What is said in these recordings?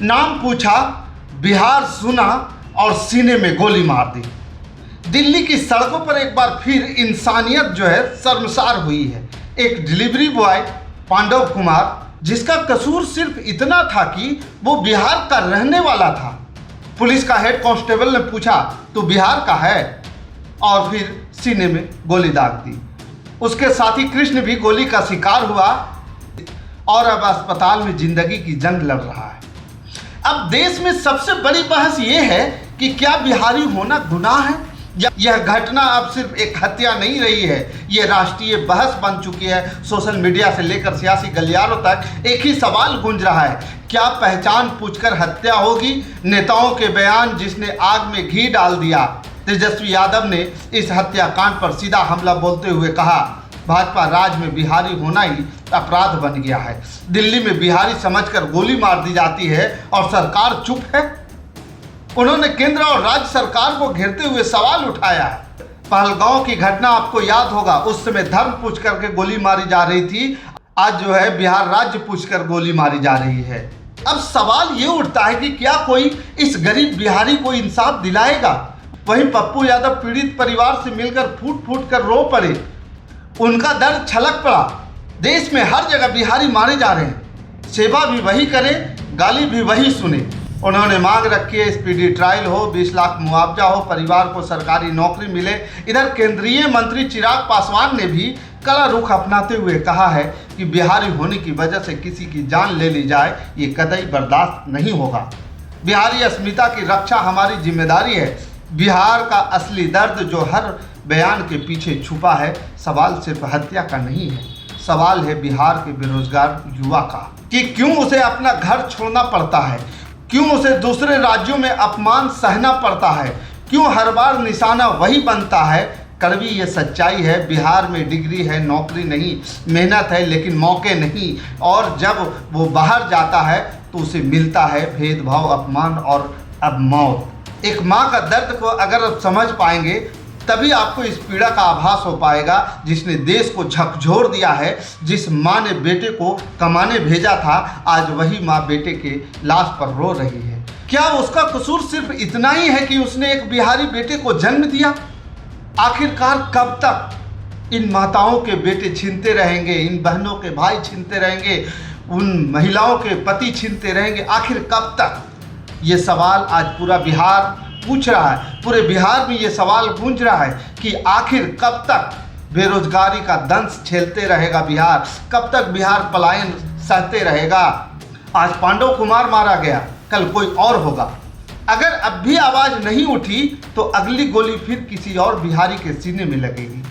नाम पूछा, बिहार सुना और सीने में गोली मार दी। दिल्ली की सड़कों पर एक बार फिर इंसानियत जो है शर्मसार हुई है। एक डिलीवरी बॉय पांडव कुमार, जिसका कसूर सिर्फ इतना था कि वो बिहार का रहने वाला था। पुलिस का हेड कांस्टेबल ने पूछा, तू बिहार का है? और फिर सीने में गोली दाग दी। उसके साथी कृष्ण भी गोली का शिकार हुआ और अब अस्पताल में जिंदगी की जंग लड़ रहा है। अब देश में सबसे बड़ी बहस ये है कि क्या बिहारी होना गुनाह है? यह घटना अब सिर्फ एक हत्या नहीं रही है, यह राष्ट्रीय बहस बन चुकी है। सोशल मीडिया से लेकर सियासी गलियारों तक एक ही सवाल गूंज रहा है, क्या पहचान पूछकर हत्या होगी? नेताओं के बयान, जिसने आग में घी डाल दिया। तेजस्वी यादव ने इस हत्याकांड पर सीधा हमला बोलते हुए कहा, भाजपा राज में बिहारी होना ही अपराध बन गया है। दिल्ली में बिहारी समझकर गोली मार दी जाती है और सरकार चुप है। उन्होंने केंद्र और राज्य सरकार को घेरते हुए सवाल उठाया है। पहलगांव की घटना आपको याद होगा, उस समय धर्म पूछ करके गोली मारी जा रही थी। आज जो है बिहार राज्य पूछकर गोली मारी जा रही है। अब सवाल ये उठता है कि क्या कोई इस गरीब बिहारी को इंसाफ दिलाएगा? वहीं पप्पू यादव पीड़ित परिवार से मिलकर फूट फूट कर रो पड़े। उनका दर्द छलक पड़ा। देश में हर जगह बिहारी मारे जा रहे हैं, सेवा भी वही करे, गाली भी वही सुने। उन्होंने मांग रखी है स्पीडी ट्रायल हो, 20 लाख मुआवजा हो, परिवार को सरकारी नौकरी मिले। इधर केंद्रीय मंत्री चिराग पासवान ने भी कड़ा रुख अपनाते हुए कहा है कि बिहारी होने की वजह से किसी की जान ले ली जाए, ये कतई बर्दाश्त नहीं होगा। बिहारी अस्मिता की रक्षा हमारी जिम्मेदारी है। बिहार का असली दर्द जो हर बयान के पीछे छुपा है, सवाल सिर्फ हत्या का नहीं है, सवाल है बिहार के बेरोजगार युवा का कि क्यों उसे अपना घर छोड़ना पड़ता है, क्यों उसे दूसरे राज्यों में अपमान सहना पड़ता है, क्यों हर बार निशाना वही बनता है। कड़वी ये सच्चाई है, बिहार में डिग्री है, नौकरी नहीं, मेहनत है लेकिन मौके नहीं, और जब वो बाहर जाता है तो उसे मिलता है भेदभाव, अपमान और अब मौत। एक माँ का दर्द को अगर आप समझ पाएंगे तभी आपको इस पीड़ा का आभास हो पाएगा, जिसने देश को झकझोर दिया है। जिस माँ ने बेटे को कमाने भेजा था, आज वही माँ बेटे के लाश पर रो रही है। क्या उसका कसूर सिर्फ इतना ही है कि उसने एक बिहारी बेटे को जन्म दिया? आखिरकार कब तक इन माताओं के बेटे छीनते रहेंगे, इन बहनों के भाई छीनते रहेंगे, उन महिलाओं के पति छीनते रहेंगे? आखिर कब तक? ये सवाल आज पूरा बिहार पूछ रहा है। पूरे बिहार में ये सवाल गूंज रहा है कि आखिर कब तक बेरोजगारी का दंश झेलते रहेगा बिहार? कब तक बिहार पलायन सहते रहेगा? आज पांडव कुमार मारा गया, कल कोई और होगा। अगर अब भी आवाज नहीं उठी तो अगली गोली फिर किसी और बिहारी के सीने में लगेगी।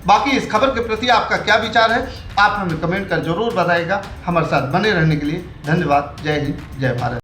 बाकी इस खबर के प्रति आपका क्या विचार है, आप हमें कमेंट कर जरूर बताइएगा। हमारे साथ बने रहने के लिए धन्यवाद। जय हिंद, जय भारत।